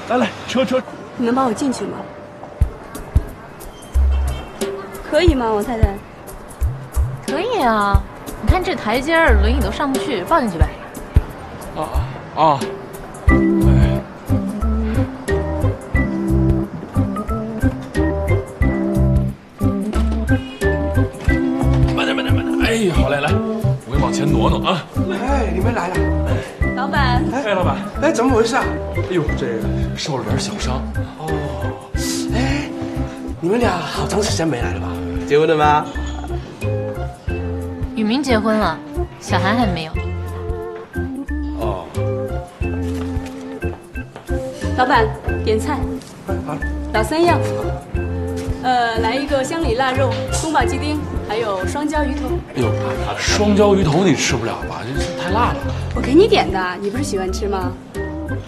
来，车。你能帮我进去吗？可以吗，王太太？可以啊，你看这台阶儿，轮椅都上不去，抱进去呗。啊。慢点。哎，好嘞，来，我给你往前挪啊。哎，你们来了。老板。哎，老板。哎，怎么回事啊？哎呦，这个受了点小伤。哦。哎，你们俩好长时间没来了吧？结婚了吗？雨明结婚了，小韩还没有。哦。老板，点菜。好。老3样。来一个香里腊肉、宫保鸡丁，还有双椒鱼头。哎呦，双椒鱼头你吃不了吧？这太辣了。我给你点的，你不是喜欢吃吗？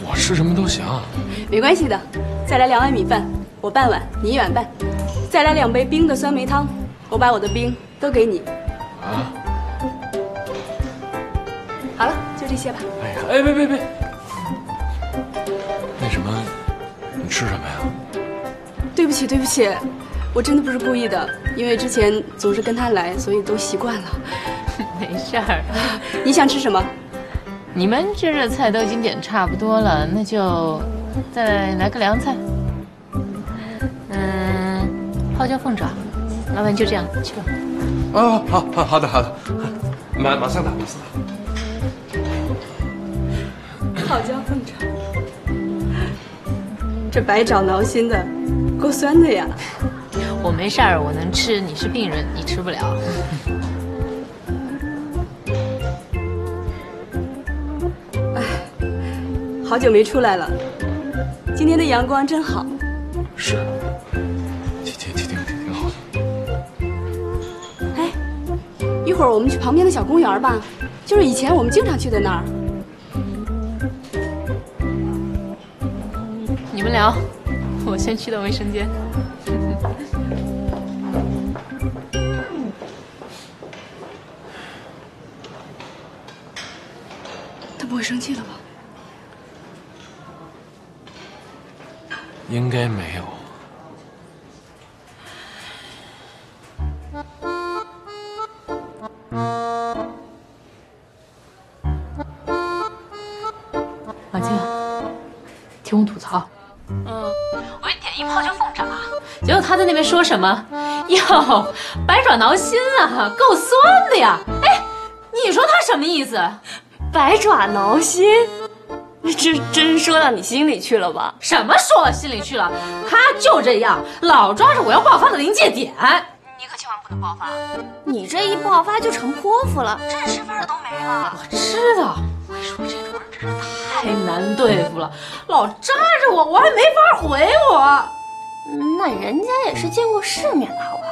我吃什么都行。没关系的，再来2碗米饭，我半碗，你1碗半。再来2杯冰的酸梅汤，我把我的冰都给你。啊。好了，就这些吧。哎呀，哎，别。那什么，你吃什么呀？对不起，我真的不是故意的，因为之前总是跟他来，所以都习惯了。没事儿。你想吃什么？你们这热菜都已经点差不多了，那就再来个凉菜。泡椒凤爪。老板就这样去吧。哦，好的，马上打。泡椒凤爪，这百爪挠心的，够酸的呀。我没事儿，我能吃。你是病人，你吃不了。哎，好久没出来了，今天的阳光真好。是，挺好的。哎，一会儿我们去旁边的小公园吧，就是以前我们经常去的那儿。你们聊，我先去趟卫生间。他不会生气了吧？应该没有。马静，听我吐槽。我点一泡椒凤爪，结果他在那边说什么？哟，百爪挠心啊，够酸的呀！哎，你说他什么意思？百爪挠心，这真说到你心里去了吧？什么说我心里去了？他就这样，老抓着我要爆发的临界点。你可千万不能爆发，你这一爆发就成泼妇了，这吃饭的都没了。我知道，我说这种人真是太难对付了，老扎着我，我还没法回我。那人家也是见过世面的，好不好？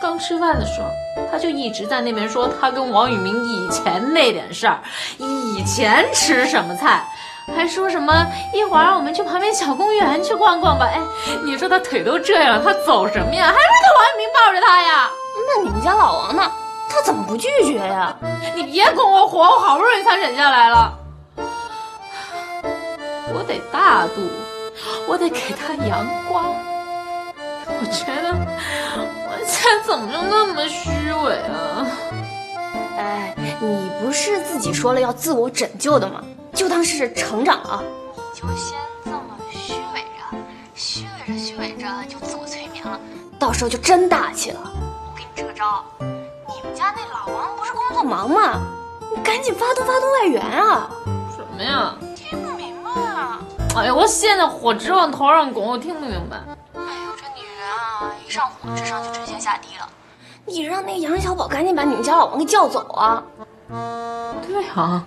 刚吃饭的时候，他就一直在那边说他跟王宇明以前那点事儿，以前吃什么菜，还说什么一会儿我们去旁边小公园去逛逛吧。哎，你说他腿都这样了，他走什么呀？还是他王宇明抱着他呀？那你们家老王呢？他怎么不拒绝呀？你别跟我火，我好不容易才忍下来了。我得大度，我得给他阳光。我觉得我现在怎么就那么虚伪啊？哎，你不是自己说了要自我拯救的吗？就当是成长了。你就先这么虚伪着，就自我催眠了，到时候就真大气了。我给你支个招，你们家那老王不是工作忙吗？你赶紧发动外援啊！什么呀？听不明白啊！哎呀，我现在火直往头上拱，我听不明白。哎呦，这女人啊，一上火智商就直线下低了。你让那杨小宝赶紧把你们家老王给叫走啊！对啊，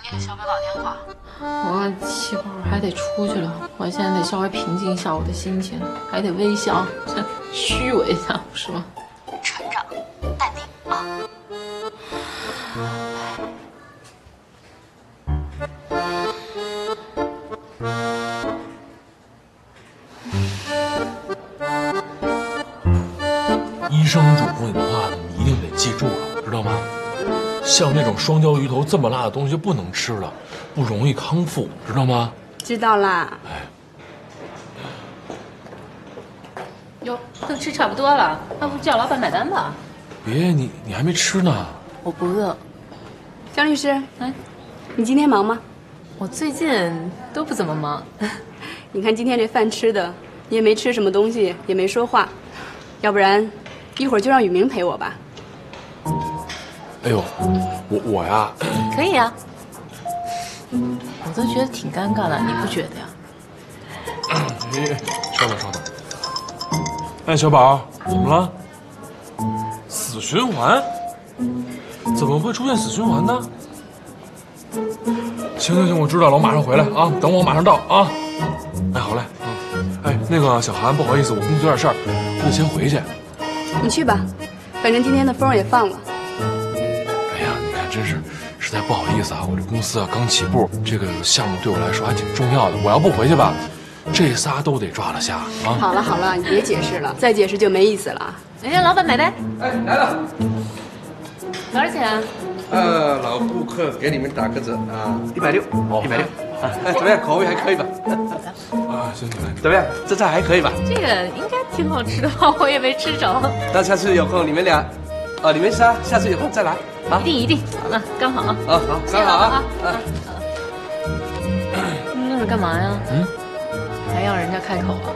你给小北打电话。我一会儿还得出去了，我现在得稍微平静一下我的心情，还得微笑，虚伪一下，是吧？成长，淡定啊！医生嘱咐你的话，你一定得记住了，知道吗？像这种双椒鱼头这么辣的东西就不能吃了，不容易康复，知道吗？知道啦。哟，都吃差不多了，要不叫老板买单吧？别，你还没吃呢。我不饿。江律师，哎，你今天忙吗？我最近都不怎么忙。你看今天这饭吃的，你也没吃什么东西，也没说话，要不然一会儿就让雨明陪我吧。哎呦，我呀，可以啊。我都觉得挺尴尬的，你不觉得呀？稍等。哎，小宝，怎么了？死循环？怎么会出现死循环呢？行，我知道了，我马上回来啊，等我马上到啊。哎，好嘞，哎，那个小韩，不好意思，我公司有点事儿，我得先回去。你去吧，反正今天的风也放了。哎呀，你看，真是实在不好意思啊，我这公司啊刚起步，这个项目对我来说还挺重要的，我要不回去吧，这仨都得抓了瞎啊。好了，你别解释了，再解释就没意思了。人家老板买单。哎，来了。多少钱啊？老顾客给你们打个折啊，160，160。哎，怎么样？口味还可以吧？啊，行，怎么样？这菜还可以吧？这个应该挺好吃的，我也没吃着。那下次有空你们俩，你们仨下次有空再来啊。一定，那刚好啊。好，刚好啊。那是干嘛呀？还要人家开口啊？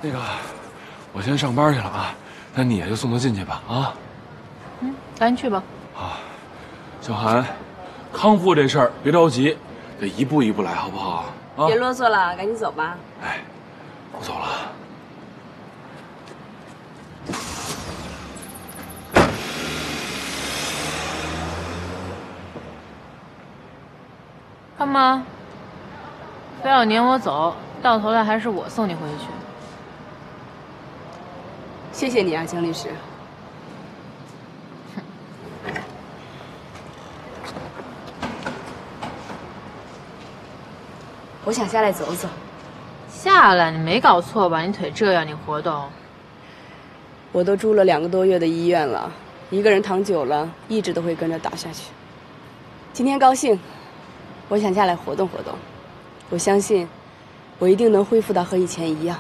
那个，我先上班去了啊，那你也就送他进去吧啊。赶紧去吧。啊，小韩，康复这事儿别着急，得一步一步来，好不好？啊，别啰嗦了，赶紧走吧。哎，我走了。干嘛？非要撵我走，到头来还是我送你回去。谢谢你啊，江律师。我想下来走走。下来，你没搞错吧？你腿这样，你活动？我都住了2个多月的医院了，一个人躺久了，意志都会跟着倒下去。今天高兴，我想下来活动活动。我相信，我一定能恢复到和以前一样。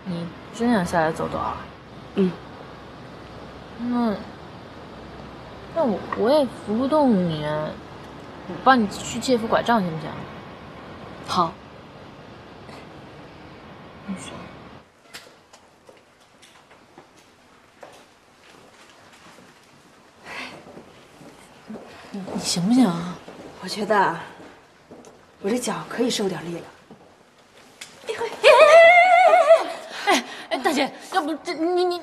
你真想下来走走啊？那我也扶不动你，我帮你去借副拐杖行不行？好。你行不行啊？我觉得啊，我这脚可以受点力了。哎，大姐，要不这你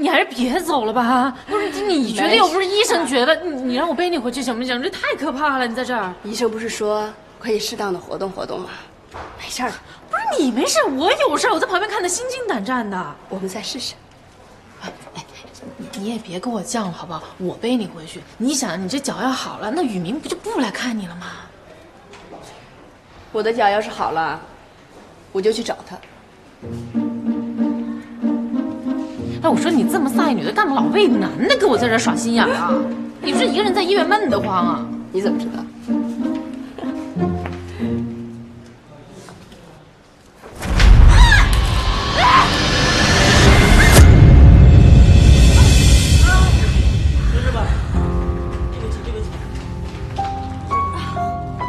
还是别走了吧？不是你觉得又不是医生觉得，你让我背你回去行不行？这太可怕了，你在这儿。医生不是说可以适当的活动活动吗？没事儿。不是你没事，我有事，我在旁边看得心惊胆战的。我们再试试。哎，你也别跟我犟了好不好？我背你回去。你想，你这脚要好了，那雨明不就不来看你了吗？我的脚要是好了，我就去找他。哎，我说你这么飒一女的，干嘛老为男的给我在这耍心眼啊？你不是一个人在医院闷得慌啊？你怎么知道？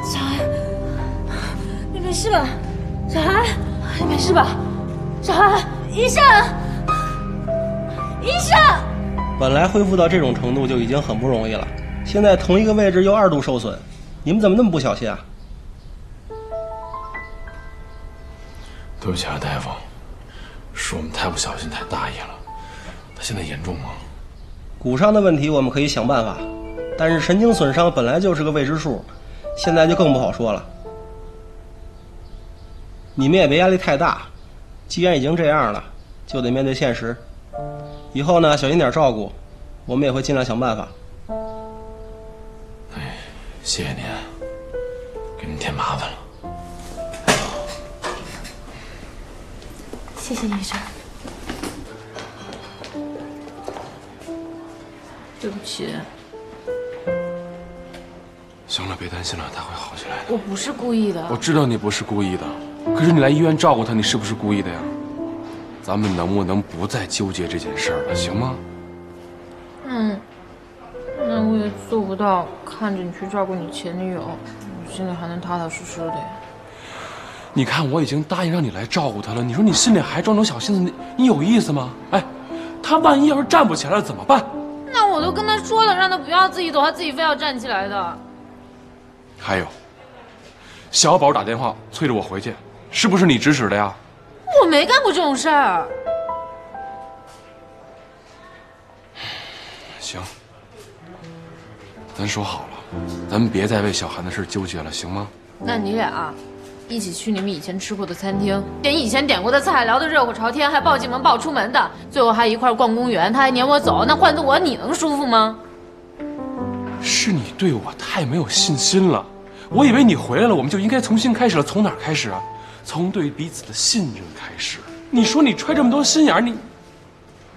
小韩，你没事吧？小韩，你没事吧？小韩，医生，医生！本来恢复到这种程度就已经很不容易了，现在同一个位置又2度受损，你们怎么那么不小心啊？对不起啊，大夫，是我们太不小心、太大意了。他现在严重吗？骨伤的问题我们可以想办法，但是神经损伤本来就是个未知数，现在就更不好说了。你们也别压力太大，既然已经这样了，就得面对现实。以后呢，小心点照顾，我们也会尽量想办法。谢谢您，给您添麻烦了。谢谢医生。对不起，行了，别担心了，他会好起来的。我不是故意的。我知道你不是故意的，可是你来医院照顾他，你是不是故意的呀？咱们能不能不再纠结这件事儿了，行吗？那我也做不到看着你去照顾你前女友，我心里还能踏踏实实的呀。你看，我已经答应让你来照顾他了，你说你心里还装种小心思，你有意思吗？哎，他万一要是站不起来了怎么办？那我都跟他说了，让他不要自己走，他自己非要站起来的。还有，小宝打电话催着我回去，是不是你指使的呀？我没干过这种事儿。行，咱说好了，咱们别再为小韩的事纠结了，行吗？那你俩一起去你们以前吃过的餐厅，点以前点过的菜，聊得热火朝天，还抱进门抱出门的，最后还一块逛公园，他还撵我走，那换做我你能舒服吗？是你对我太没有信心了。我以为你回来了，我们就应该重新开始了。从哪儿开始啊？从对彼此的信任开始。你说你揣这么多心眼儿，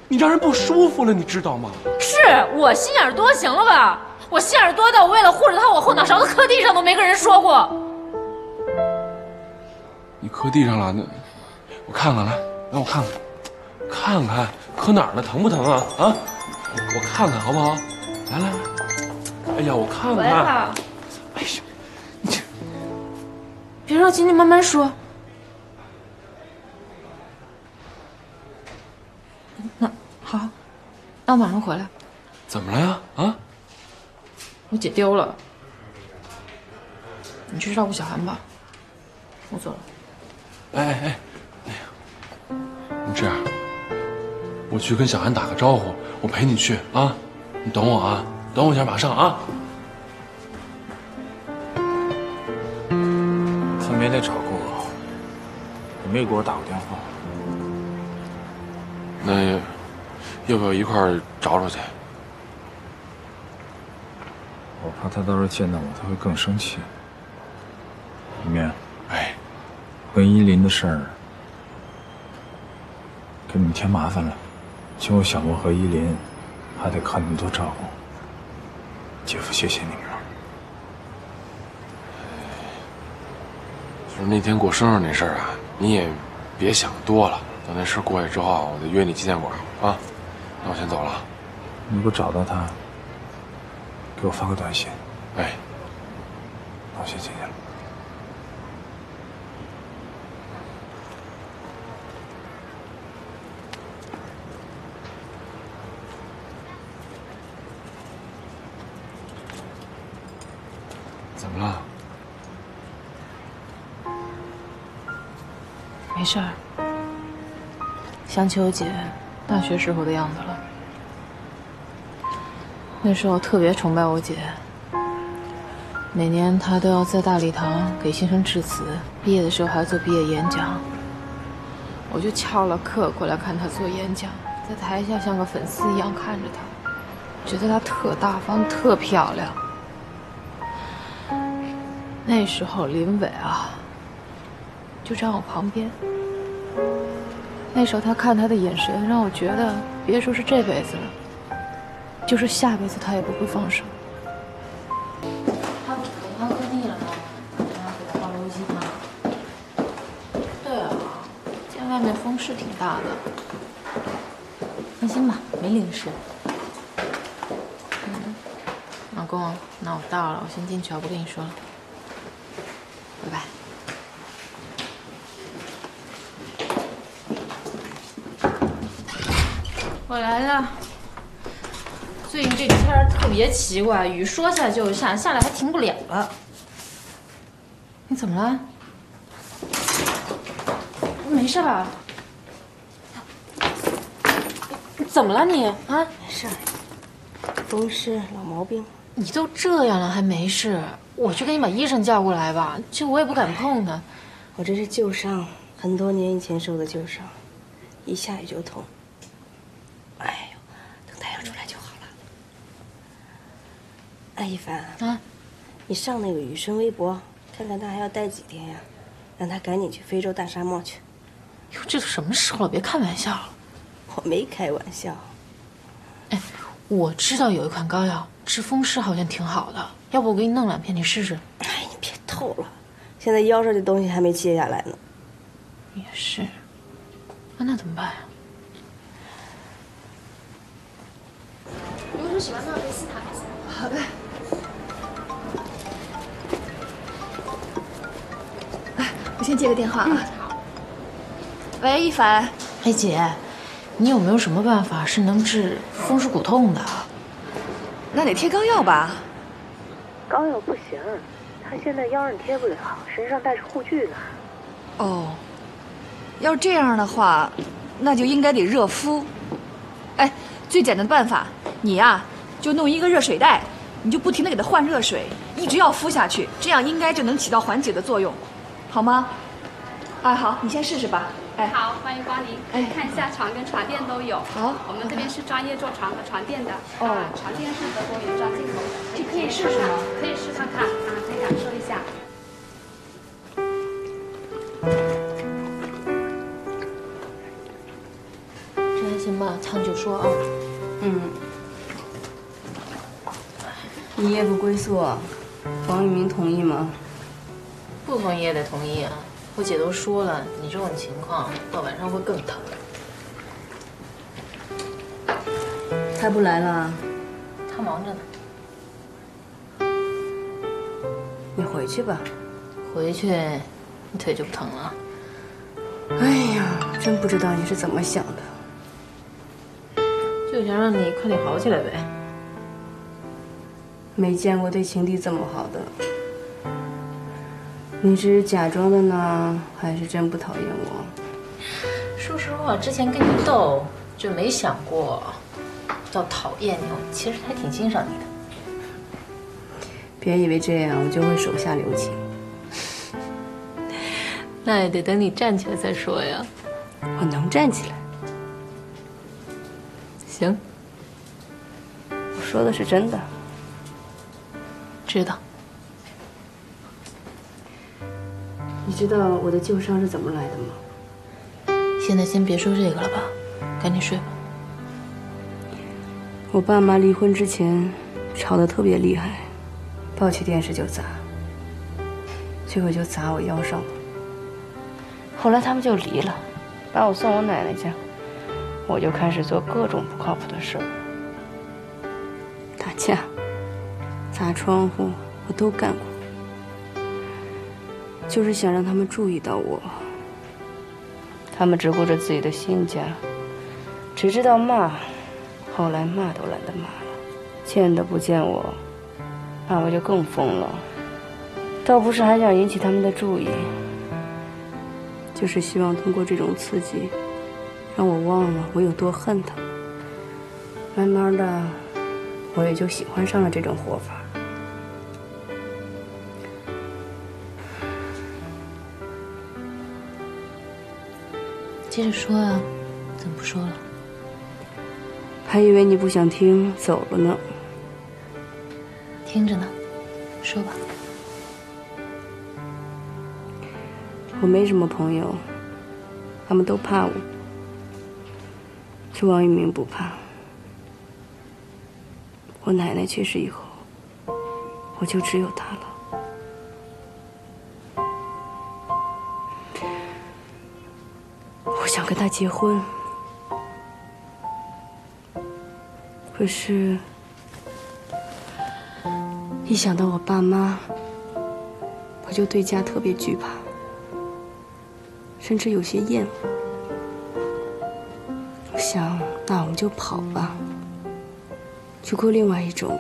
你让人不舒服了，你知道吗？是我心眼多行了吧？我心眼多到我为了护着他，我后脑勺子磕地上都没跟人说过。你磕地上了，那我看看来，让我看看，看看磕哪儿了，疼不疼啊？啊，我看看好不好？来来来，哎呀，我看看。哎呀，你这别着急，你慢慢说。那好，那我晚上回来。怎么了呀？啊？我姐丢了，你去照顾小韩吧，我走了。哎呀，你这样，我去跟小韩打个招呼，我陪你去啊，你等我啊，等我一下，马上啊。他没来找过我，也没给我打过电话。那要不要一块儿找找去？我怕他到时候见到我，他会更生气。一面，哎，跟依林的事儿，给你们添麻烦了。请我小莫和依林，还得靠你们多照顾。姐夫，谢谢你们了。就是那天过生日那事儿啊，你也别想多了。等那事过去之后啊，我再约你纪念馆啊。那我先走了。你给我找到他，给我发个短信。哎，那我先进去了。怎么了？没事儿，想起我姐大学时候的样子了。那时候特别崇拜我姐，每年她都要在大礼堂给新生致辞，毕业的时候还要做毕业演讲。我就翘了课过来看她做演讲，在台下像个粉丝一样看着她，觉得她特大方，特漂亮。那时候林伟啊，就站我旁边。那时候他看他的眼神，让我觉得别说是这辈子了，就是下辈子他也不会放手。他午饭喝腻了吗？让他给他倒枸杞汤。对啊，今天外面风是挺大的。放心吧，没淋湿。老公，那我到了，我先进去啊，不跟你说了。拜拜。我来了。最近这天儿特别奇怪，雨说下就下，下来还停不了了。你怎么了？没事吧？怎么了你啊？没事，风湿老毛病。你都这样了还没事？我去给你把医生叫过来吧，这我也不敢碰他。我这是旧伤，很多年以前受的旧伤，一下雨就痛。哎呦，等太阳出来就好了。哎，一凡啊，你上那个雨生微博，看看他还要待几天呀？让他赶紧去非洲大沙漠去。哟，这都什么时候了？别开玩笑了。我没开玩笑。哎，我知道有一款膏药治风湿好像挺好的，要不我给你弄2片，你试试。哎，你别透了，现在腰上的东西还没切下来呢。也是，那怎么办呀？如果说喜欢那杯斯塔。好的。我先接个电话啊。喂，一凡。哎姐，你有没有什么办法是能治风湿骨痛的？那得贴膏药吧？膏药不行，他现在腰上贴不了，身上带着护具呢。哦，要是这样的话，那就应该得热敷。哎，最简单的办法，你呀就弄一个热水袋，你就不停地给它换热水，一直要敷下去，这样应该就能起到缓解的作用，好吗？哎，好，你先试试吧。哎，好，欢迎光临。哎，看一下床跟床垫都有。好，我们这边是专业做床和床垫的。哦，床垫是德国原装进口的，这可以试试吗？可以试看看啊，可以感受一下。这还行吧，苍就说啊。你夜不归宿，王玉明同意吗？不同意也得同意啊。我姐都说了，你这种情况到晚上会更疼。他不来了？他忙着呢。你回去吧。回去，你腿就不疼了。哎呀，真不知道你是怎么想的。就想让你快点好起来呗。没见过对情敌这么好的。你是假装的呢，还是真不讨厌我？说实话，之前跟你斗就没想过要讨厌你，我其实还挺欣赏你的。别以为这样我就会手下留情。那也得等你站起来再说呀。我能站起来。行，我说的是真的。知道。你知道我的旧伤是怎么来的吗？现在先别说这个了吧，赶紧睡吧。我爸妈离婚之前吵得特别厉害，抱起电视就砸，结果就砸我腰上了。后来他们就离了，把我送我奶奶家，我就开始做各种不靠谱的事儿，打架、砸窗户，我都干过。就是想让他们注意到我，他们只顾着自己的新家，只知道骂，后来骂都懒得骂了，见都不见我，那我就更疯了。倒不是还想引起他们的注意，就是希望通过这种刺激，让我忘了我有多恨他。慢慢的，我也就喜欢上了这种活法。接着说啊，怎么不说了？还以为你不想听，走了呢。听着呢，说吧。我没什么朋友，他们都怕我，就王玉明不怕。我奶奶去世以后，我就只有他了。我想跟他结婚，可是，一想到我爸妈，我就对家特别惧怕，甚至有些厌恶。我想，那我们就跑吧，去过另外一种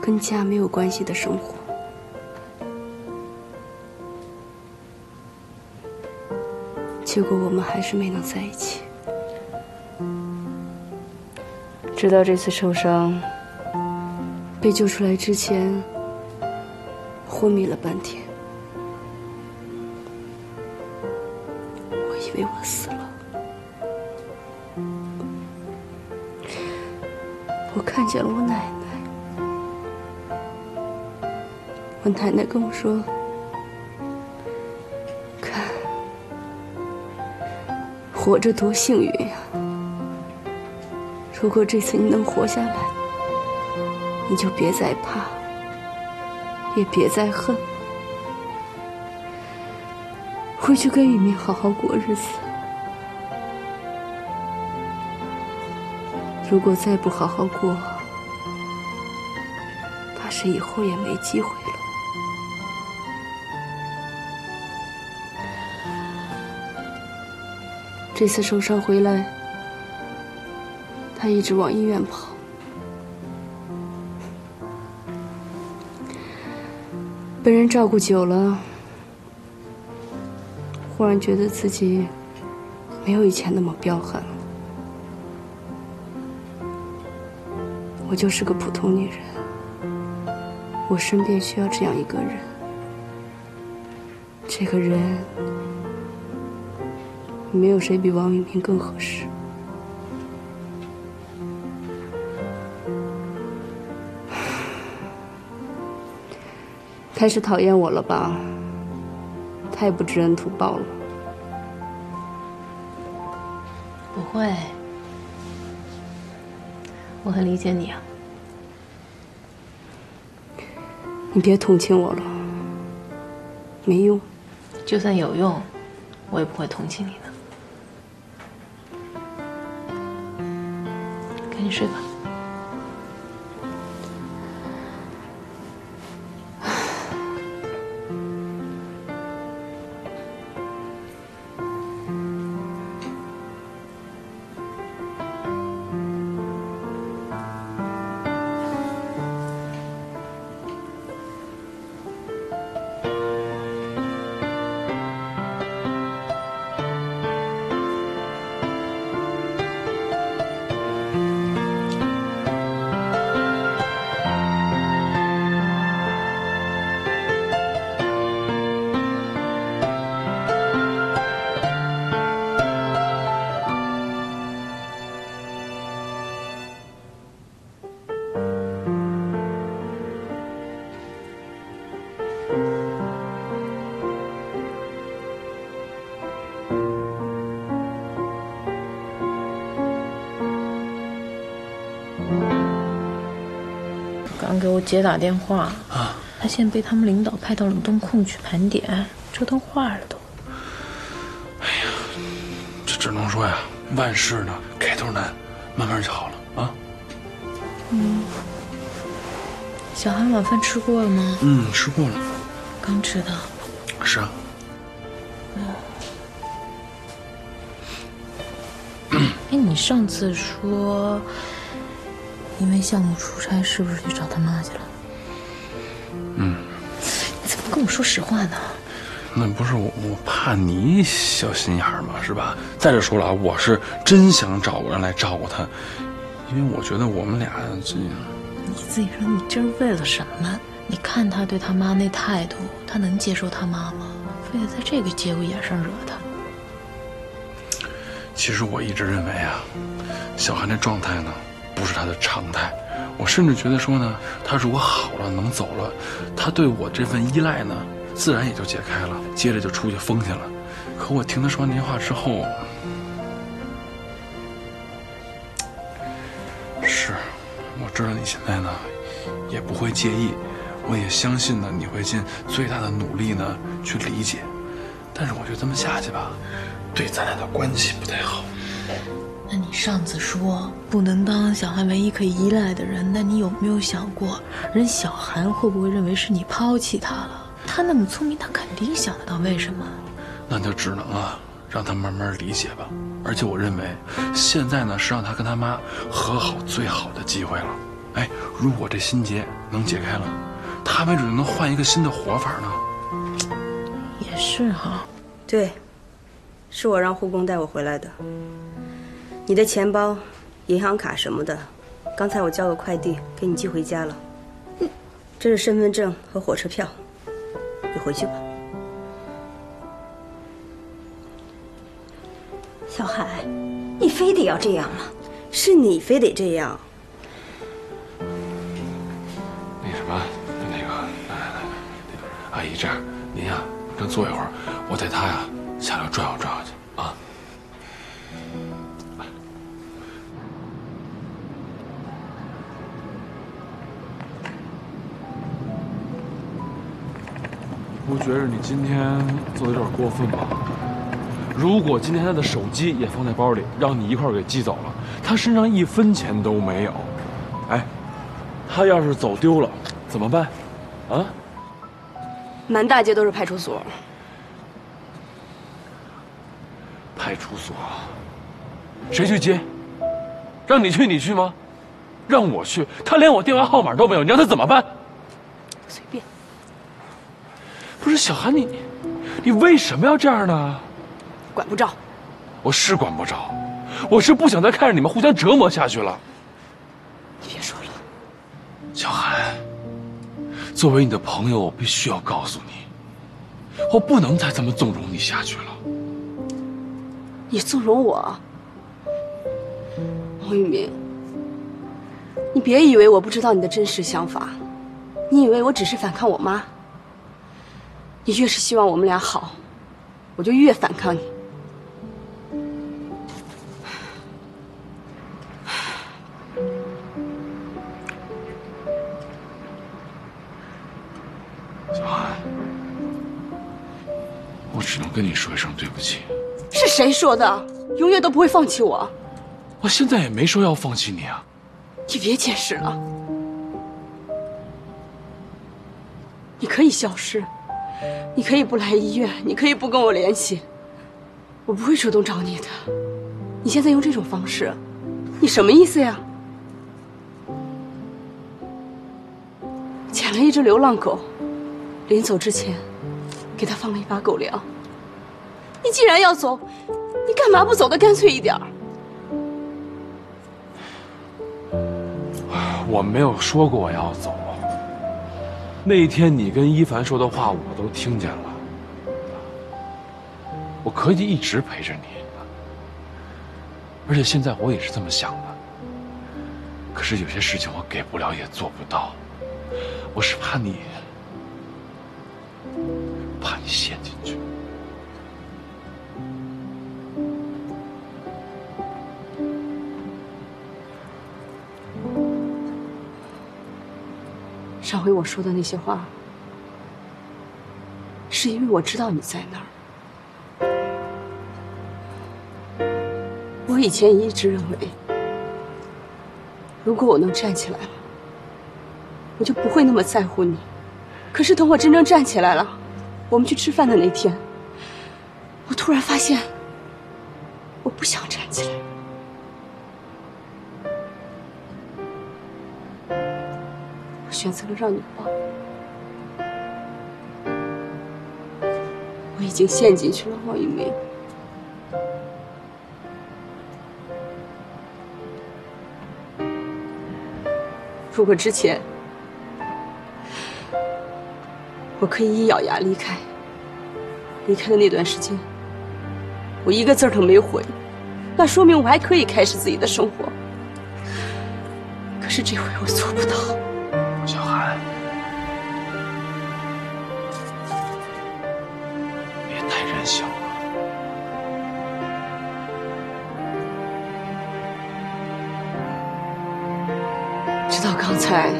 跟家没有关系的生活。结果我们还是没能在一起。直到这次受伤被救出来之前，昏迷了半天，我以为我死了。我看见了我奶奶，我奶奶跟我说：“看，活着多幸运呀！如果这次你能活下来，你就别再怕，也别再恨，回去跟雨明好好过日子。如果再不好好过，怕是以后也没机会了。这次受伤回来，他一直往医院跑。被人照顾久了，忽然觉得自己没有以前那么彪悍了。我就是个普通女人，我身边需要这样一个人。这个人，没有谁比王雨明更合适。开始讨厌我了吧？太不知恩图报了。不会，我很理解你啊。你别同情我了，没用。就算有用，我也不会同情你的。赶紧睡吧。刚给我姐打电话啊，他现在被他们领导派到冷冻库去盘点，折腾坏了都。哎呀，这只能说呀，万事呢开头难，慢慢就好了啊。嗯，小韩晚饭吃过了吗？嗯，吃过了。刚吃的。是啊。哎，你上次说因为项目出差，是不是去找他妈去了？嗯。你怎么跟我说实话呢？那不是我怕你小心眼儿嘛，是吧？再者说了啊，我是真想找个人来照顾他，因为我觉得我们俩这……你自己说，你这是为了什么？你看他对他妈那态度，他能接受他妈吗？非得在这个节骨眼上惹他。其实我一直认为啊，小韩这状态呢，不是他的常态。我甚至觉得说呢，他如果好了能走了，他对我这份依赖呢，自然也就解开了，接着就出去疯去了。可我听他说完那些话之后，是，我知道你现在呢，也不会介意，我也相信呢，你会尽最大的努力呢去理解。但是我觉得这么下去吧，对咱俩的关系不太好。那你上次说不能当小韩唯一可以依赖的人，那你有没有想过，人小韩会不会认为是你抛弃他了？他那么聪明，他肯定想得到为什么。那就只能啊，让他慢慢理解吧。而且我认为，现在呢是让他跟他妈和好最好的机会了。哎，如果这心结能解开了，他没准就能换一个新的活法呢。也是哈。对，是我让护工带我回来的。你的钱包、银行卡什么的，刚才我交个快递给你寄回家了。这是身份证和火车票，你回去吧。小海，你非得要这样吗？是你非得这样。那什么，那个，阿姨，这样您呀，先坐一会儿，我带她呀下楼转悠转悠去啊。不觉得你今天做的有点过分吗？如果今天他的手机也放在包里，让你一块儿给寄走了，他身上1分钱都没有，哎，他要是走丢了怎么办？啊？满大街都是派出所。派出所？谁去接？让你去你去吗？让我去，他连我电话号码都没有，你让他怎么办？随便。不是小韩，你为什么要这样呢？管不着。我是管不着，我是不想再看着你们互相折磨下去了。你别说了，小韩，作为你的朋友，我必须要告诉你，我不能再这么纵容你下去了。你纵容我？王玉明，你别以为我不知道你的真实想法，你以为我只是反抗我妈？你越是希望我们俩好，我就越反抗你。小韩，我只能跟你说一声对不起。是谁说的？永远都不会放弃我。我现在也没说要放弃你啊。你别解释了。你可以消失，你可以不来医院，你可以不跟我联系，我不会主动找你的。你现在用这种方式，你什么意思呀？捡了一只流浪狗，临走之前，给它放了一把狗粮。你既然要走，你干嘛不走得干脆一点儿？我没有说过我要走。那一天你跟一凡说的话我都听见了。我可以一直陪着你，而且现在我也是这么想的。可是有些事情我给不了也做不到，我是怕你陷进去。上回我说的那些话，是因为我知道你在那儿。我以前一直认为，如果我能站起来了，我就不会那么在乎你。可是等我真正站起来了，我们去吃饭的那天，我突然发现，我不想站起来。我选择了让你抱。我已经陷进去了，王一鸣。如果之前我可以一咬牙离开的那段时间，我一个字儿都没回，那说明我还可以开始自己的生活。可是这回我做不到。小韩，别太任性了。直到刚才，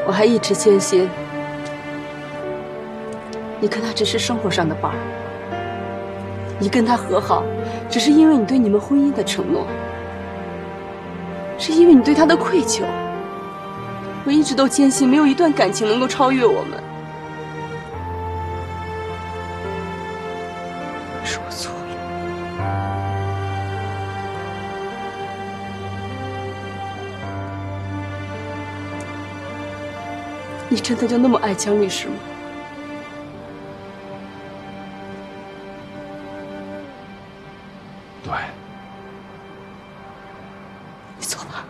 我还一直坚信，你跟他只是生活上的伴儿，你跟他和好，只是因为你对你们婚姻的承诺，是因为你对他的愧疚。我一直都坚信，没有一段感情能够超越我们。是我错了。你真的就那么爱江律师吗？对。你走吧。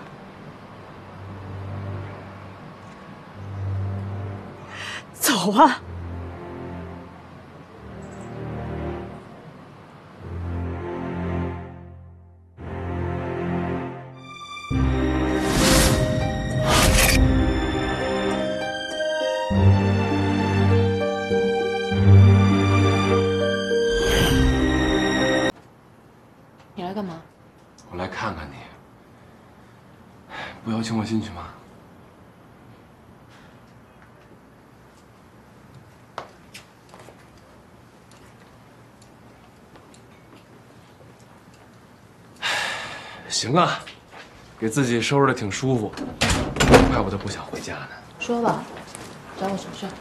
走啊！你来干嘛？我来看看你，不邀请我进去吗？行啊，给自己收拾的挺舒服，怪不得不想回家呢。说吧，找我什么事儿？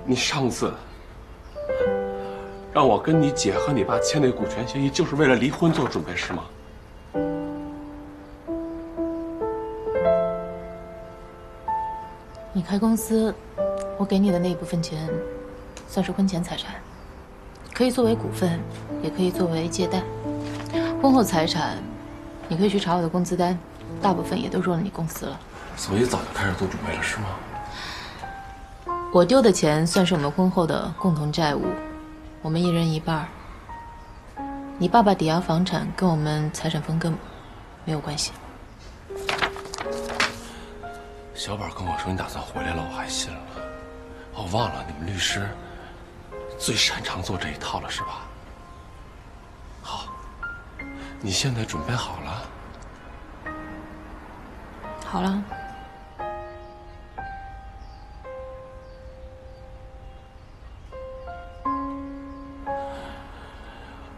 你上次让我跟你姐和你爸签那股权协议，就是为了离婚做准备是吗？你开公司，我给你的那一部分钱，算是婚前财产，可以作为股份，也可以作为借贷。婚后财产，你可以去查我的工资单，大部分也都入了你公司了。所以早就开始做准备了是吗？我丢的钱算是我们婚后的共同债务，我们一人一半。你爸爸抵押房产跟我们财产分割没有关系。小宝跟我说你打算回来了，我还信了。我忘了你们律师最擅长做这一套了是吧？好，你现在准备好了？好了。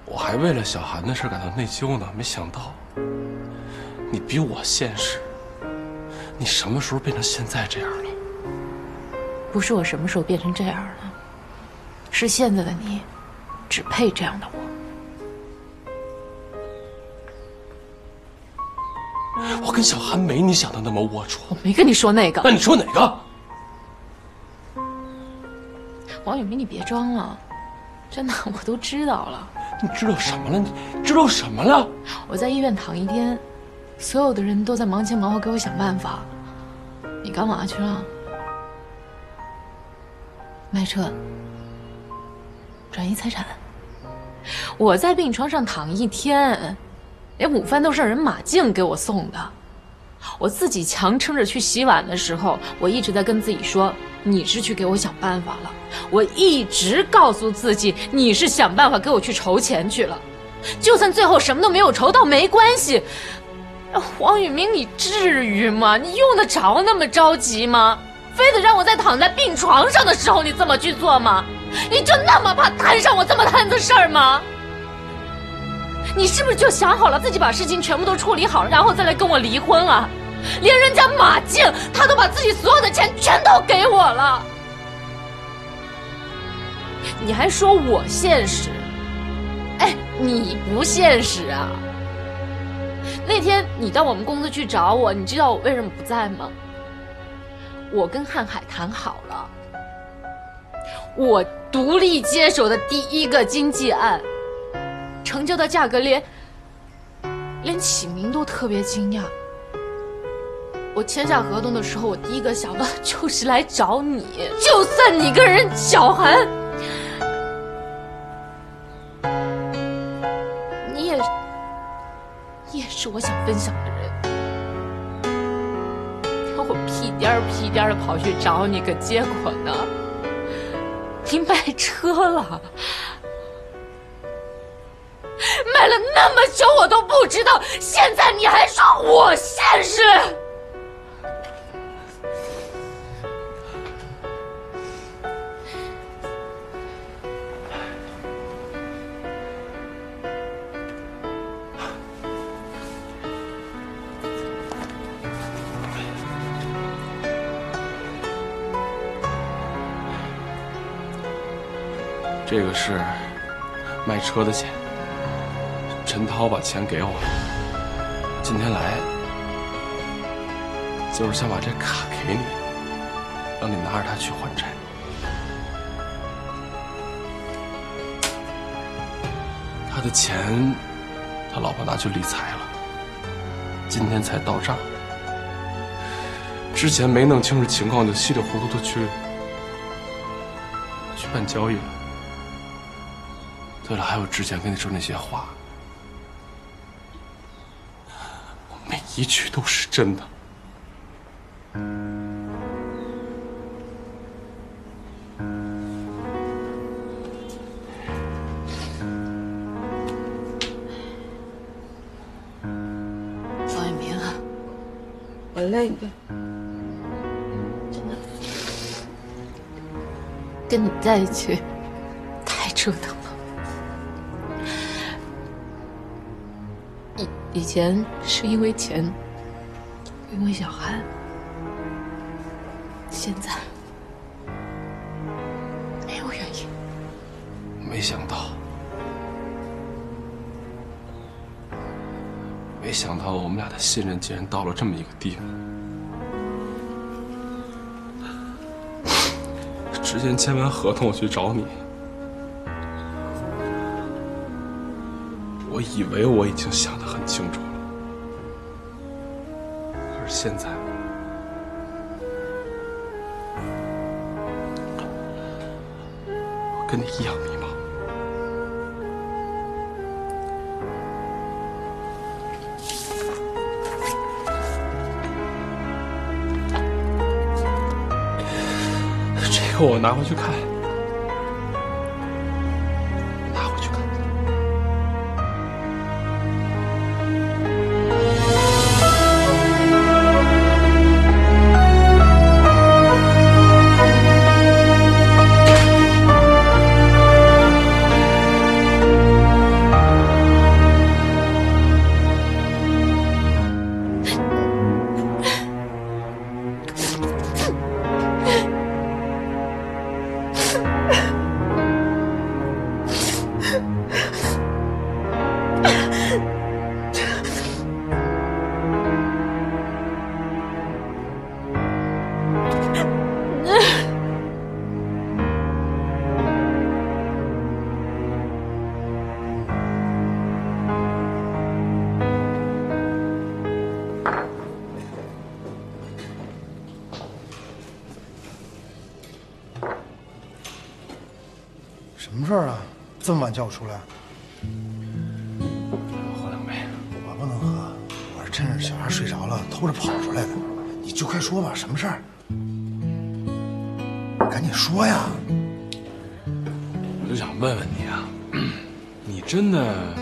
我还为了小韩的事感到内疚呢，没想到你比我现实。你什么时候变成现在这样了？不是我什么时候变成这样了，是现在的你，只配这样的我。我跟小韩没你想的那么龌龊。我没跟你说那个。那你说哪个？王宇明，你别装了，真的我都知道了。你知道什么了？你知道什么了？我在医院躺一天，所有的人都在忙前忙后给我想办法。你干嘛去了？卖车，转移财产。我在病床上躺一天，连午饭都是人马静给我送的。我自己强撑着去洗碗的时候，我一直在跟自己说，你是去给我想办法了。我一直告诉自己，你是想办法给我去筹钱去了。就算最后什么都没有筹到，没关系。黄宇明，你至于吗？你用得着那么着急吗？非得让我在躺在病床上的时候你这么去做吗？你就那么怕摊上我这么摊子事儿吗？你是不是就想好了自己把事情全部都处理好，然后再来跟我离婚啊？连人家马静他都把自己所有的钱全都给我了，你还说我现实？哎，你不现实啊！那天你到我们公司去找我，你知道我为什么不在吗？我跟瀚海谈好了，我独立接手的第一个经纪案，成交的价格连启明都特别惊讶。我签下合同的时候，我第一个想到的就是来找你。就算你跟人小韩，你也是我想分享的人。我屁颠儿屁颠儿的跑去找你，可结果呢？你卖车了，卖了那么久我都不知道，现在你还说我现实？这个是卖车的钱，陈涛把钱给我了。今天来就是想把这卡给你，让你拿着它去还债。他的钱，他老婆拿去理财了，今天才到账。之前没弄清楚情况就稀里糊涂的去办交易了。对了，还有之前跟你说那些话，我每一句都是真的。王一鸣啊，我累了。真的，跟你在一起太折腾了。以前是因为钱，因为小韩，现在没有原因。没想到我们俩的信任竟然到了这么一个地步。之前签完合同我去找你，我以为我已经想得很清楚了，可是现在，我跟你一样迷茫。这个我拿回去看。什么事儿啊？这么晚叫我出来？喝两杯。我不能喝，我是趁着小孩睡着了偷着跑出来的。你就快说吧，什么事儿？赶紧说呀！我就想问问你啊，你真的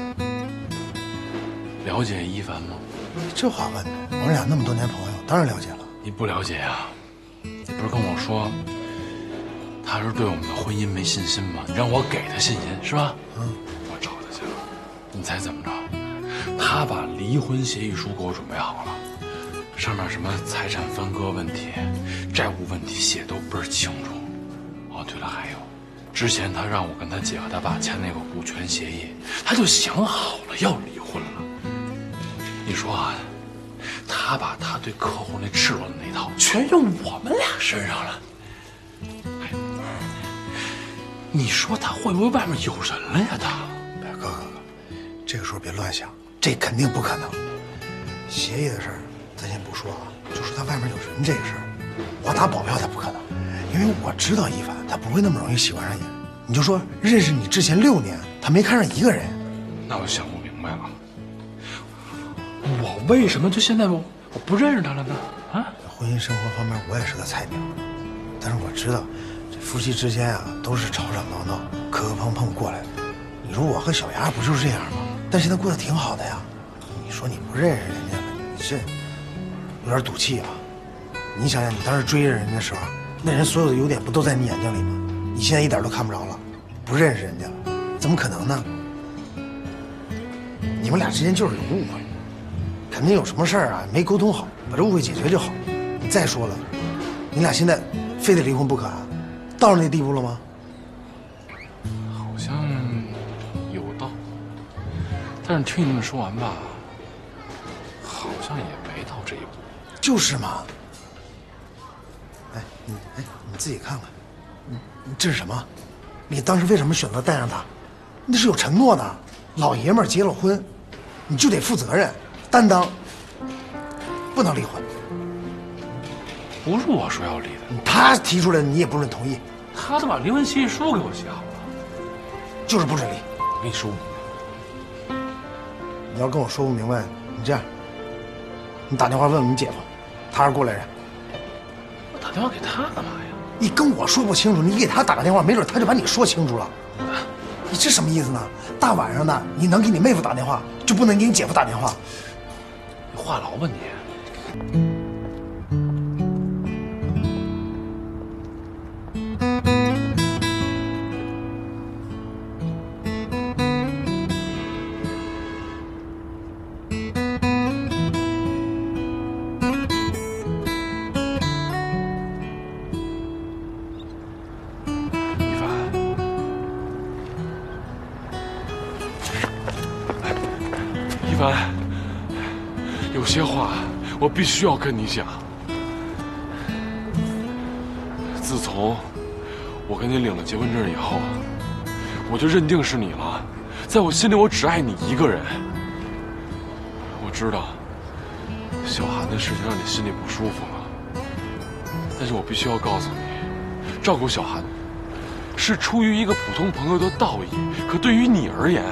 了解一凡吗？这话问的，我们俩那么多年朋友，当然了解了。你不了解呀？你不是跟我说？他是对我们的婚姻没信心吗？你让我给他信心是吧？我找他去了，你猜怎么着？他把离婚协议书给我准备好了，上面什么财产分割问题、债务问题写都倍儿清楚。哦，对了，还有，之前他让我跟他姐和他爸签那个股权协议，他就想好了要离婚了。你说啊，他把他对客户那赤裸的那套全用我们俩身上了。你说他会不会外面有人了呀？他，哥，这个时候别乱想，这肯定不可能。协议的事儿咱先不说啊，就说他外面有人这个事儿，我打保票他不可能，因为我知道一凡他不会那么容易喜欢上人。你就说认识你之前6年，他没看上一个人。那我想不明白了，我为什么就现在我不认识他了呢？啊，婚姻生活方面我也是个菜鸟，但是我知道。夫妻之间啊，都是吵吵闹闹、磕磕碰碰过来的。你说我和小丫不就是这样吗？但现在过得挺好的呀。你说你不认识人家，你这有点赌气啊。你想想，你当时追着人的时候，那人所有的优点不都在你眼睛里吗？你现在一点都看不着了，不认识人家了，怎么可能呢？你们俩之间就是有误会，肯定有什么事儿啊没沟通好，把这误会解决就好。你再说了，你俩现在非得离婚不可啊？到了那地步了吗？好像有到，但是听你这么说完吧，好像也没到这一步。就是嘛。你自己看看，这是什么？你当时为什么选择带上他？那是有承诺的，老爷们儿结了婚，你就得负责任、担当，不能离婚。不是我说要离的，他提出来你也不准同意。他都把离婚协议书给我写好了，就是不准离。我跟你说不明白。你要跟我说不明白，你这样，你打电话问问你姐夫，他是过来人。我打电话给他干嘛呀？你跟我说不清楚，你给他打个电话，没准他就把你说清楚了。你这什么意思呢？大晚上的，你能给你妹夫打电话，就不能给你姐夫打电话？你话痨吧你！一凡，有些话我必须要跟你讲。自从我跟你领了结婚证以后，我就认定是你了。在我心里，我只爱你一个人。我知道小韩的事情让你心里不舒服了，但是我必须要告诉你，照顾小韩是出于一个普通朋友的道义，可对于你而言，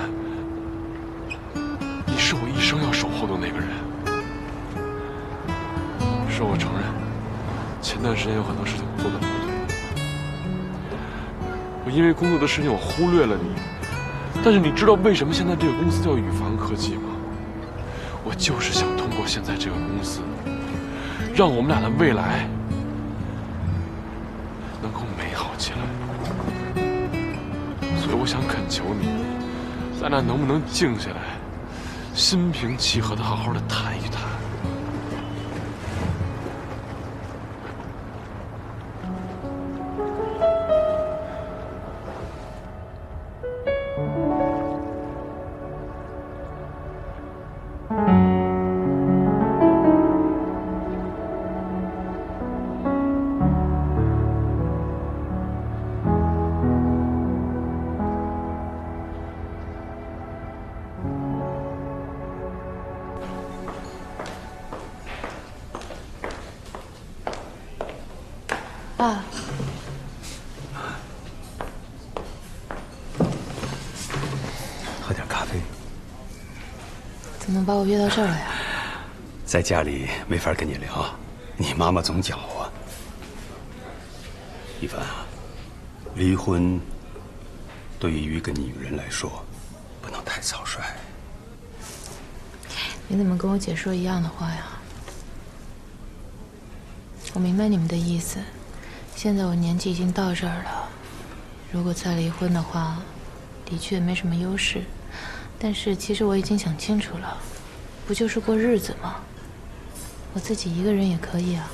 你是我一生要守候的那个人。是我承认，前段时间有很多事情我做的不对，我因为工作的事情我忽略了你。但是你知道为什么现在这个公司叫宇凡科技吗？我就是想通过现在这个公司，让我们俩的未来能够美好起来。所以我想恳求你，咱俩能不能静下来，心平气和的好好的谈一谈？爸，喝点咖啡。怎么把我约到这儿来呀？在家里没法跟你聊，你妈妈总讲我。一凡啊，离婚对于一个女人来说，不能太草率。你怎么跟我姐说一样的话呀？我明白你们的意思。现在我年纪已经到这儿了，如果再离婚的话，的确没什么优势。但是其实我已经想清楚了，不就是过日子吗？我自己一个人也可以啊。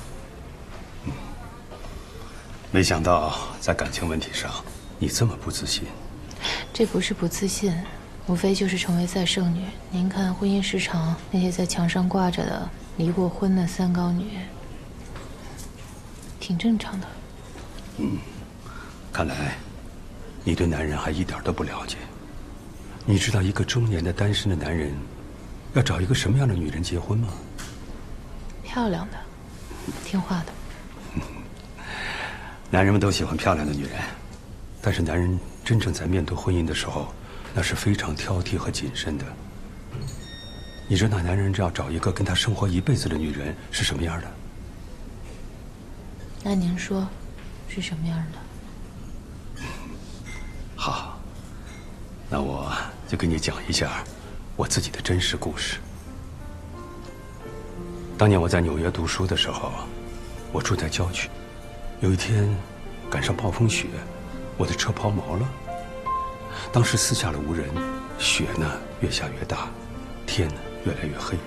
没想到在感情问题上，你这么不自信。这不是不自信，无非就是成为再生女。您看婚姻市场那些在墙上挂着的离过婚的三高女，挺正常的。看来你对男人还一点都不了解。你知道一个中年的单身的男人要找一个什么样的女人结婚吗？漂亮的，听话的。男人们都喜欢漂亮的女人，但是男人真正在面对婚姻的时候，那是非常挑剔和谨慎的。你知道男人要找一个跟他生活一辈子的女人是什么样的？那您说是什么样的？好，那我就给你讲一下我自己的真实故事。当年我在纽约读书的时候，我住在郊区。有一天赶上暴风雪，我的车抛锚了。当时四下了无人，雪呢越下越大，天呢越来越黑。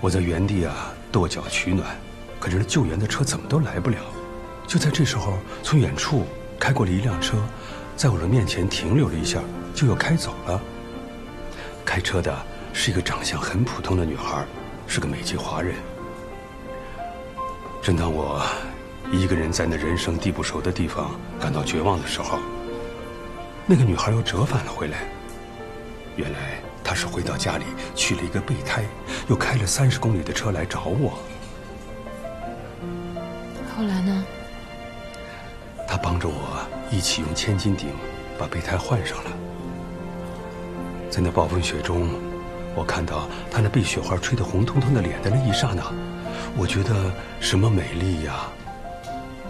我在原地跺脚取暖，可是那救援的车怎么都来不了。就在这时候，从远处开过了一辆车，在我的面前停留了一下，就又开走了。开车的是一个长相很普通的女孩，是个美籍华人。正当我一个人在那人生地不熟的地方感到绝望的时候，那个女孩又折返了回来。原来她是回到家里去了一个备胎，又开了30公里的车来找我。后来呢？她帮着我一起用千斤顶把备胎换上了。在那暴风雪中，我看到他那被雪花吹得红彤彤的脸的那一刹那，我觉得什么美丽呀、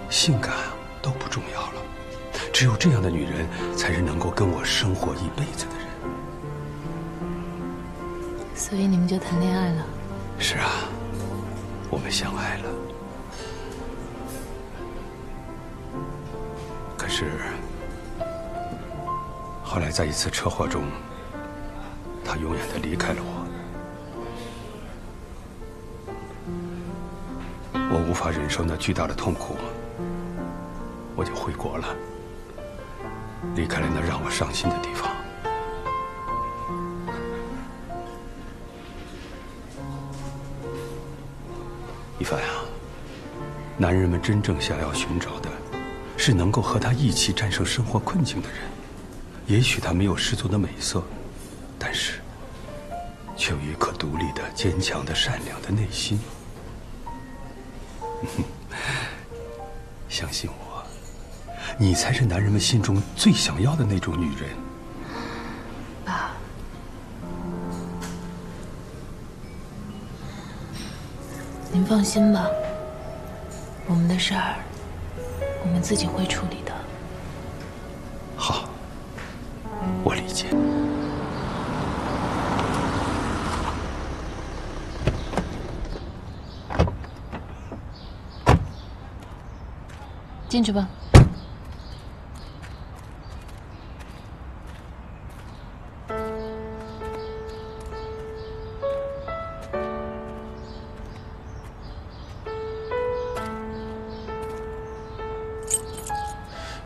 性感都不重要了。只有这样的女人，才是能够跟我生活一辈子的人。所以你们就谈恋爱了？是啊，我们相爱了。可是后来在一次车祸中，他永远的离开了我。我无法忍受那巨大的痛苦，我就回国了，离开了那让我伤心的地方。一凡啊，男人们真正想要寻找的，是能够和他一起战胜生活困境的人。也许他没有十足的美色，但是却有一颗独立的、坚强的、善良的内心。相信我，你才是男人们心中最想要的那种女人。爸，您放心吧，我们的事儿我们自己会处理的。好，我理解。进去吧。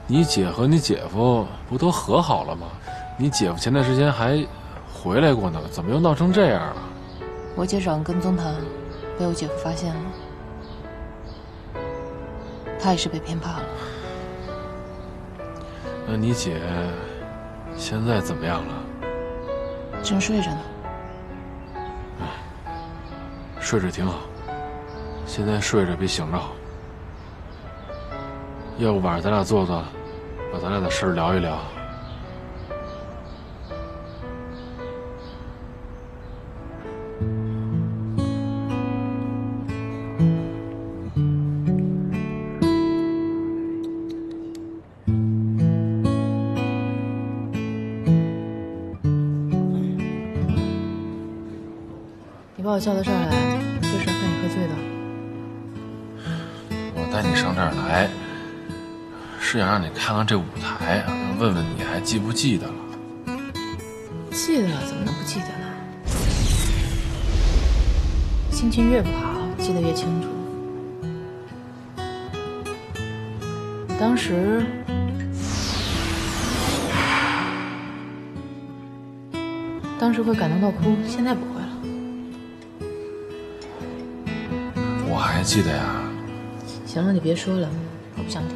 你姐和你姐夫不都和好了吗？你姐夫前段时间还回来过呢，怎么又闹成这样了？我姐找人跟踪他，被我姐夫发现了，他也是被骗怕了。那你姐现在怎么样了？正睡着呢。睡着挺好，现在睡着比醒着好。要不晚上咱俩坐坐，把咱俩的事儿聊一聊。你把我叫到这儿来，就是要看你喝醉的。我带你上这儿来，是想让你看看这舞台，问问你还记不记得了？记得怎么能不记得呢？心情越不好，记得越清楚。当时会感动到哭，现在不会了。我还记得呀。行了，你别说了，我不想听。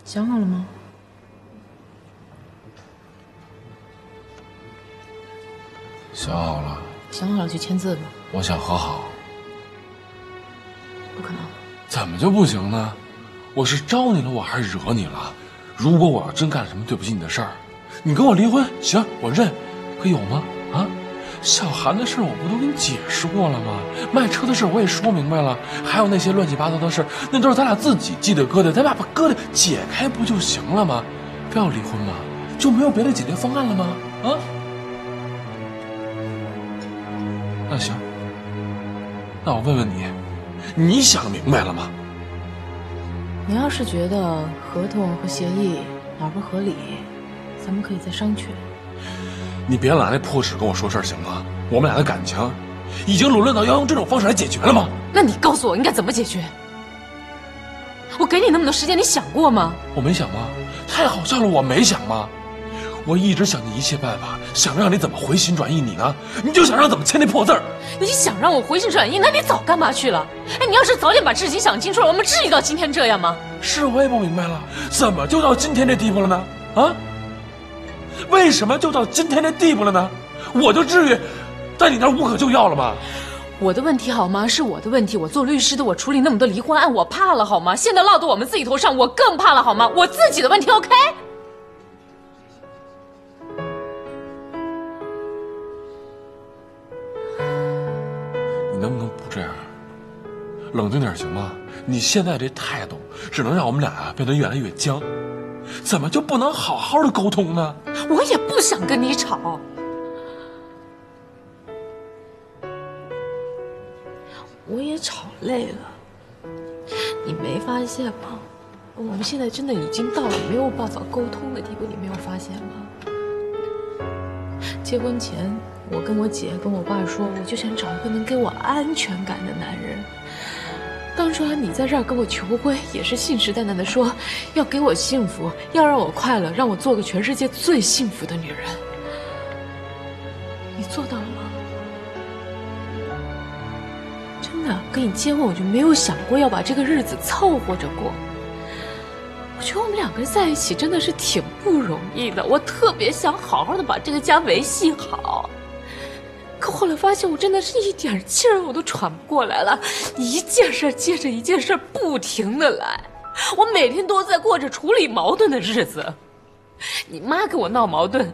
想好了吗？想好了。想好了就签字吧。我想和好。不可能。怎么就不行呢？我是招你了，我还是惹你了？如果我要真干了什么对不起你的事儿，你跟我离婚，行，我认。可有吗？啊，小韩的事我不都跟你解释过了吗？卖车的事我也说明白了，还有那些乱七八糟的事，那都是咱俩自己记的疙瘩，咱俩把疙瘩解开不就行了吗？非要离婚吗？就没有别的解决方案了吗？啊？那行，那我问问你，你想明白了吗？你要是觉得合同和协议哪不合理，咱们可以再商榷。你别拿那破纸跟我说事儿行吗？我们俩的感情已经沦落到要用这种方式来解决了吗？那你告诉我应该怎么解决？我给你那么多时间，你想过吗？我没想吗？太好笑了，我没想吗？我一直想尽一切办法，想让你怎么回心转意，你呢？你就想让怎么签那破字儿？你想让我回心转意，那你早干嘛去了？哎，你要是早点把事情想清楚了，我们至于到今天这样吗？是我也不明白了，怎么就到今天这地步了呢？啊？为什么就到今天这地步了呢？我就至于在你那儿无可救药了吗？我的问题好吗？是我的问题。我做律师的，我处理那么多离婚案，我怕了好吗？现在落到我们自己头上，我更怕了好吗？我自己的问题 OK？ 你能不能不这样？冷静点行吗？你现在这态度，只能让我们俩变得越来越僵。怎么就不能好好的沟通呢？我也不想跟你吵。我也吵累了，你没发现吗？我们现在真的已经到了没有办法沟通的地步，你没有发现吗？结婚前，我跟我姐跟我爸说，我就想找一个能给我安全感的男人。当初你在这儿跟我求婚，也是信誓旦旦的说要给我幸福，要让我快乐，让我做个全世界最幸福的女人。你做到了吗？真的，跟你结婚我就没有想过要把这个日子凑合着过。我觉得我们两个人在一起真的是挺不容易的，我特别想好好的把这个家维系好。可后来发现，我真的是一点气儿我都喘不过来了，一件事接着一件事不停的来，我每天都在过着处理矛盾的日子。你妈跟我闹矛盾，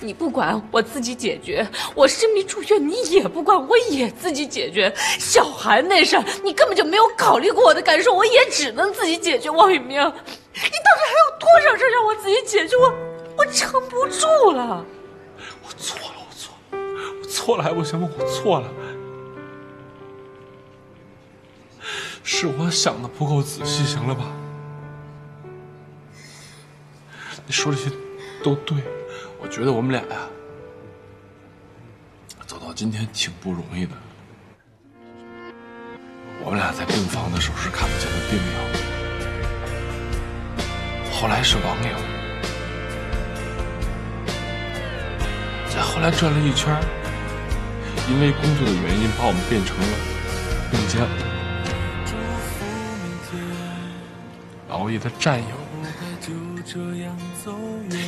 你不管，我自己解决；我生病住院，你也不管，我也自己解决。小孩那事儿，你根本就没有考虑过我的感受，我也只能自己解决。王宇明，你到底还有多少事让我自己解决？我撑不住了。我错了。错了还不行吗？我错了，是我想的不够仔细，行了吧？你说这些都对，我觉得我们俩呀，走到今天挺不容易的。我们俩在病房的时候是看不见的病友，后来是网友，再后来转了一圈。因为工作的原因，把我们变成了并肩熬夜的战友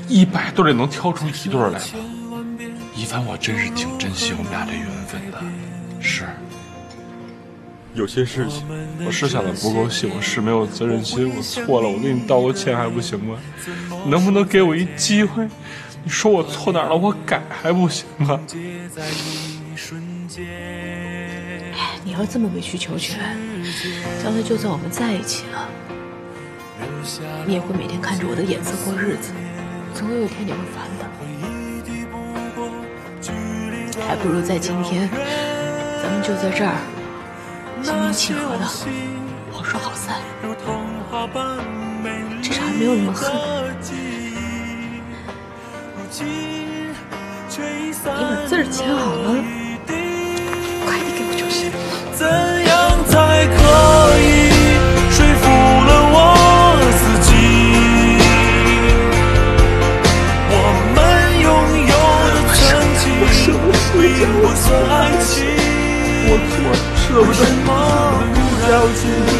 ，100对里能挑出1对来吗？一凡，我真是挺珍惜我们俩这缘分的。是，有些事情我是想的不够细，我是没有责任心，我错了，我给你道个歉还不行吗？你能不能给我一机会？你说我错哪儿了，我改还不行吗？你要这么委曲求全，将来就算我们在一起了，你也会每天看着我的眼色过日子，总有一天你会烦的。还不如在今天，咱们就在这儿心平气和的，好说好散，至少还没有那么恨。你把字儿签好了，快点给我就是。怎样才可以说服了我自己？我们拥有的曾经并不算爱情，我错了，舍不得不了解你，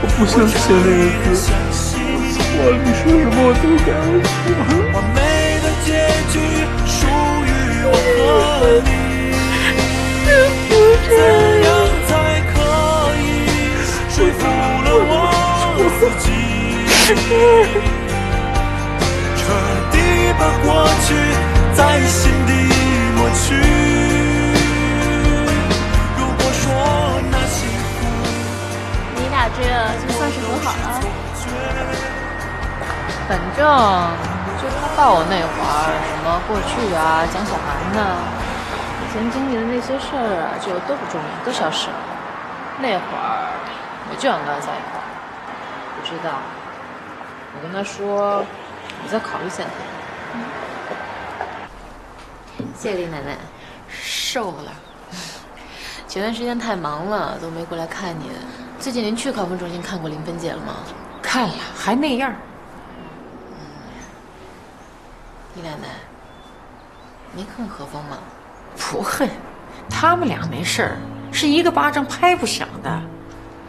我不想写那个字，我错了，你说什么我都改，我错了。完美的结局属于我和你。怎样才可以说服了我自己？彻底把过去在心底抹去。如果说那幸福，你俩这就算是和好了。反正就他抱我那会儿，什么过去啊，讲小韩呢。以前经历的那些事儿啊，就都不重要，都消失了。那会儿我就想跟他在一块儿，不知道。我跟他说，我再考虑3天。谢谢李奶奶。瘦了。前段时间太忙了，都没过来看您。最近您去考分中心看过林芬姐了吗？看了，还那样。李奶奶，您恨何风吗？不恨，他们俩没事儿，是一个巴掌拍不响的。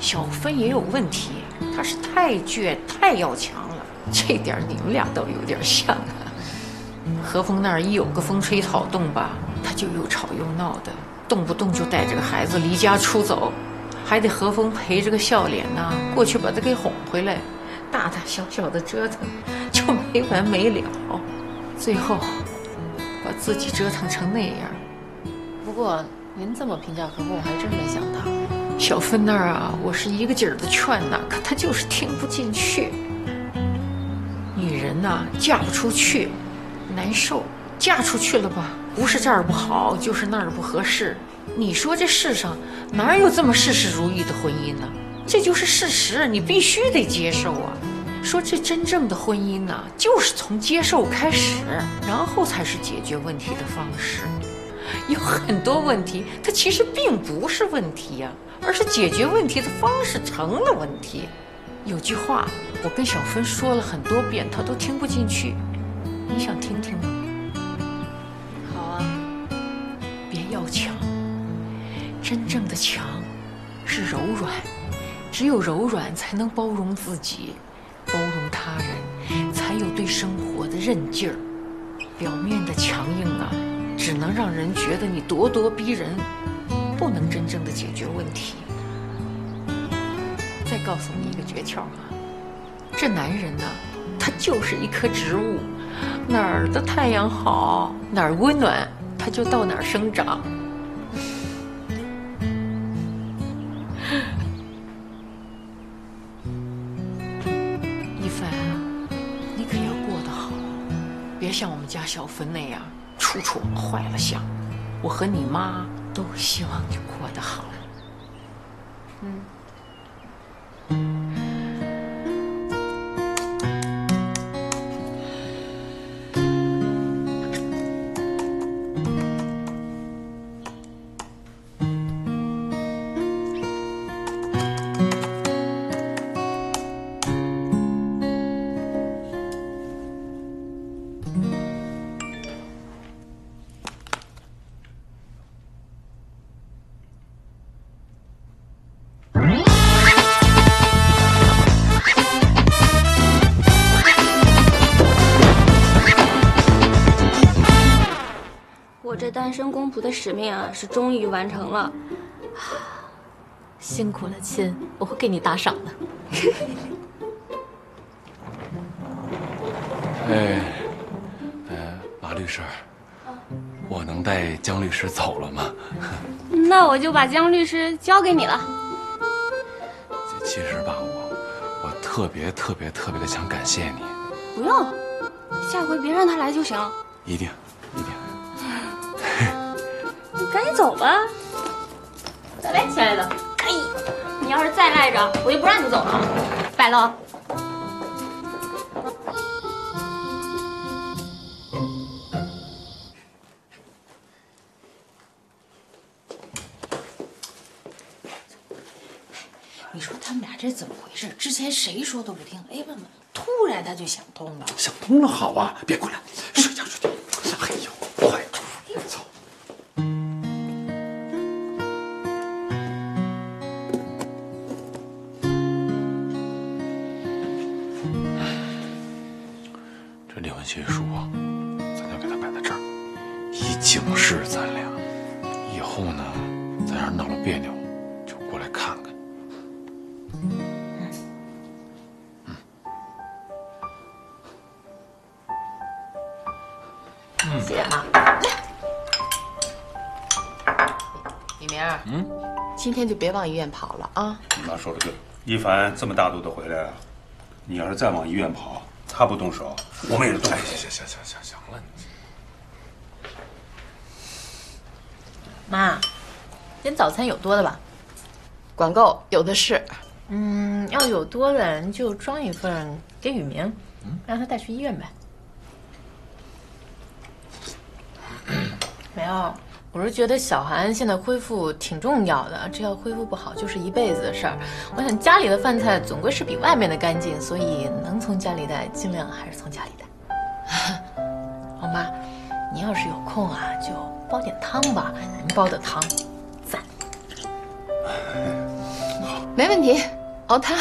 小芬也有问题，她是太倔太要强了，这点你们俩倒有点像啊。何风那儿一有个风吹草动吧，他就又吵又闹的，动不动就带着个孩子离家出走，还得何峰陪着个笑脸呐，过去把他给哄回来，大大小小的折腾就没完没了，最后把自己折腾成那样。不过您这么评价何峰，我还真没想到。小芬那儿啊，我是一个劲儿的劝呐，可她就是听不进去。女人呐，嫁不出去，难受；嫁出去了吧，不是这儿不好，就是那儿不合适。你说这世上哪有这么事事如意的婚姻呢？这就是事实，你必须得接受啊。说这真正的婚姻呢，就是从接受开始，然后才是解决问题的方式。有很多问题，它其实并不是问题呀，而是解决问题的方式成了问题。有句话，我跟小芬说了很多遍，她都听不进去。你想听听吗？好啊。别要强，真正的强是柔软，只有柔软才能包容自己，包容他人，才有对生活的韧劲儿。表面的强硬啊，只能让人觉得你咄咄逼人，不能真正的解决问题。再告诉你一个诀窍啊，这男人呢，他就是一棵植物，哪儿的太阳好，哪儿温暖，他就到哪儿生长。一帆啊，你可要过得好，别像我们家小芬那样，处处往坏了想。我和你妈都希望你过得好。我这单身公仆的使命啊，是终于完成了。辛苦了，亲，我会给你打赏的。马律师，我能带江律师走了吗？那我就把江律师交给你了。其实吧，我特别的想感谢你。不用，下回别让他来就行。一定。你赶紧走吧。再来，亲爱的。哎，你要是再赖着，我就不让你走了。拜了。你说他们俩这怎么回事？之前谁说都不听，哎，怎么突然他就想通了？想通了，好啊，别过来，睡觉。哎呦，快走！这离婚协议书啊，咱就给他摆在这儿，以警示咱俩。以后呢，咱要是闹了别扭，就过来看看。谢谢啊。李明，今天就别往医院跑了啊。你妈说的对，一凡这么大度的回来了，你要是再往医院跑，他不动手，我们也动手。行了，妈，今天早餐有多的吧？管够，有的是。要有多的，你就装一份给雨明，让他带去医院呗。没有，我是觉得小韩现在恢复挺重要的，这要恢复不好就是一辈子的事儿。我想家里的饭菜总归是比外面的干净，所以能从家里带尽量还是从家里带。好妈，你要是有空啊，就煲点汤吧，人煲的汤赞。没问题，熬汤。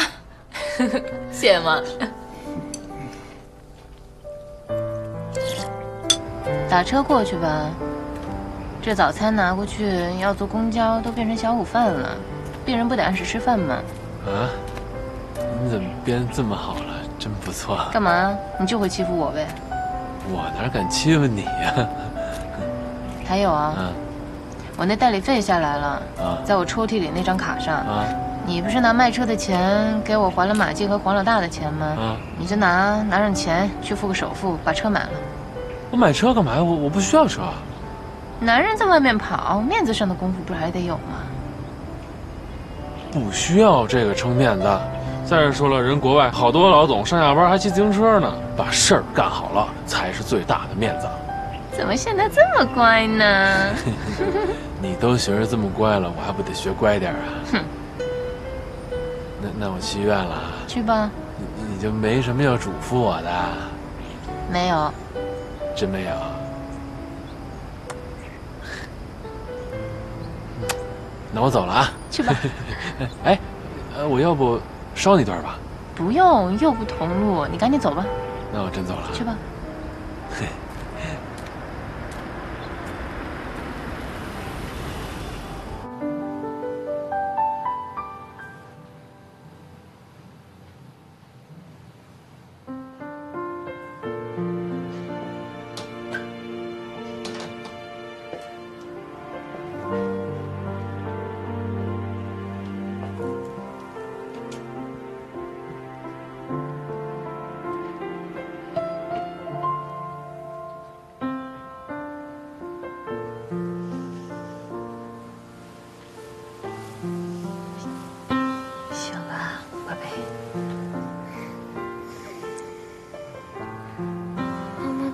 谢谢妈。打车过去吧。这早餐拿过去要坐公交，都变成小午饭了。病人不得按时吃饭吗？啊？你怎么变这么好了？真不错。干嘛？你就会欺负我呗？我哪敢欺负你呀？还有啊，我那代理费下来了，在我抽屉里那张卡上。你不是拿卖车的钱给我还了马季和黄老大的钱吗？你就拿上钱去付个首付，把车买了。我买车干嘛呀？我不需要车。男人在外面跑，面子上的功夫不是还得有吗？不需要这个撑面子。再者说了，人国外好多老总上下班还骑自行车呢，把事儿干好了才是最大的面子。怎么现在这么乖呢？你都学着这么乖了，我还不得学乖点啊？哼。那我去医院了。去吧。你就没什么要嘱咐我的？没有。真没有。那我走了啊。去吧。哎，我要不捎你段吧？不用，又不同路，你赶紧走吧。那我真走了。去吧。嘿。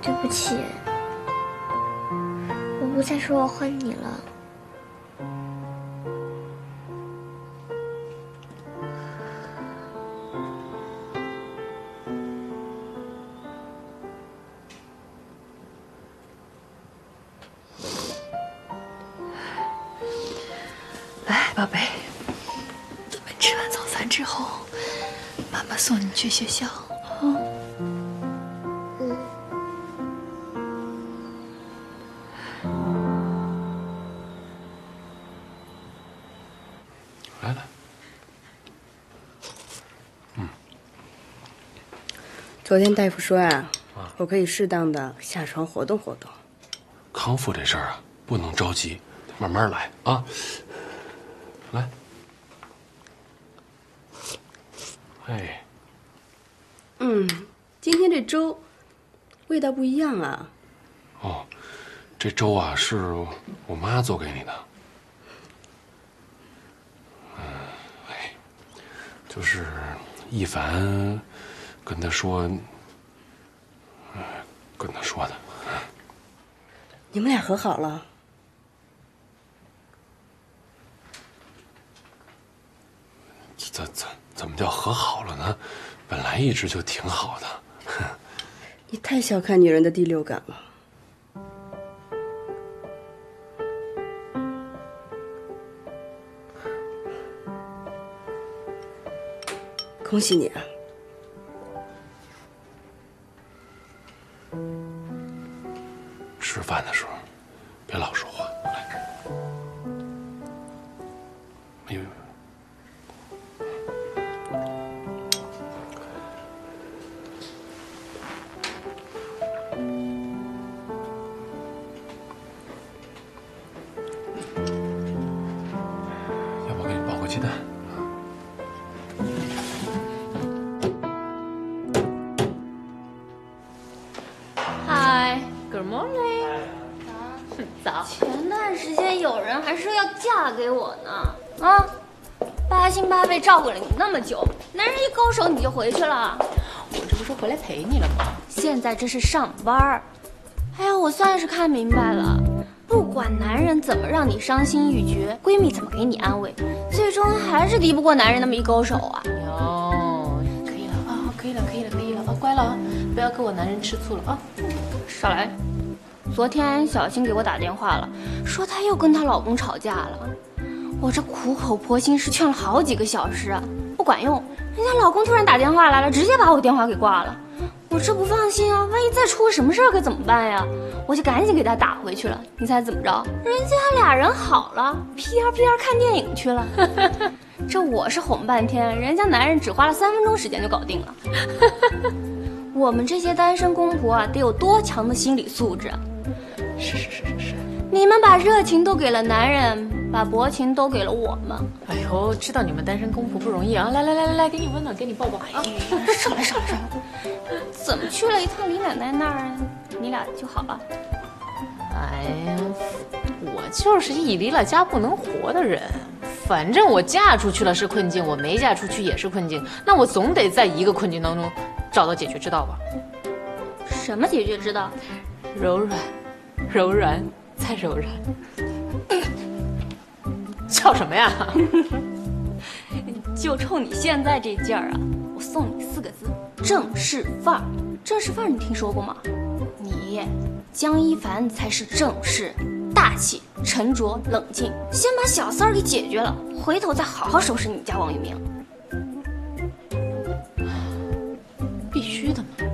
对不起，我不再说我恨你了。来，宝贝，咱们吃完早餐之后，妈妈送你去学校。昨天大夫说呀，我可以适当的下床活动活动。康复这事儿啊，不能着急，慢慢来啊。来，哎，今天这粥味道不一样啊。哦，这粥啊是我妈做给你的。就是一凡跟他说，的。你们俩和好了？怎么叫和好了呢？本来一直就挺好的。你太小看女人的第六感了。恭喜你啊！吃饭的时候别老说话。来，哎呦，要不我给你包个鸡蛋？Good morning。早。前段时间有人还说要嫁给我呢，啊，八心八肺照顾了你那么久，男人一勾手你就回去了。我这不是回来陪你了吗？现在这是上班。哎呀，我算是看明白了，不管男人怎么让你伤心欲绝，闺蜜怎么给你安慰，最终还是敌不过男人那么一勾手啊。哟，可以了啊，可以了啊，乖了啊，不要跟我男人吃醋了啊。少来。昨天小新给我打电话了，说她又跟她老公吵架了。我这苦口婆心是劝了好几个小时，不管用。人家老公突然打电话来了，直接把我电话给挂了。我这不放心啊，万一再出个什么事儿可怎么办呀？我就赶紧给他打回去了。你猜怎么着？人家俩人好了，屁颠屁颠看电影去了。这我是哄半天，人家男人只花了3分钟时间就搞定了。我们这些单身公婆啊，得有多强的心理素质啊！是。你们把热情都给了男人，把薄情都给了我们。哎呦，知道你们单身公婆不容易啊！来，给你温暖，给你抱抱。啊，少来。怎么去了一趟李奶奶那儿，你俩就好了？哎呀，我就是一离了家不能活的人。反正我嫁出去了是困境，我没嫁出去也是困境。那我总得在一个困境当中找到解决之道吧？什么解决之道？柔软。再柔软，笑什么呀？就冲你现在这劲儿啊，我送你4个字：正式范儿。正式范儿你听说过吗？你江一凡才是正式，大气、沉着、冷静。先把小三儿给解决了，回头再好好收拾你家王玉明。必须的嘛。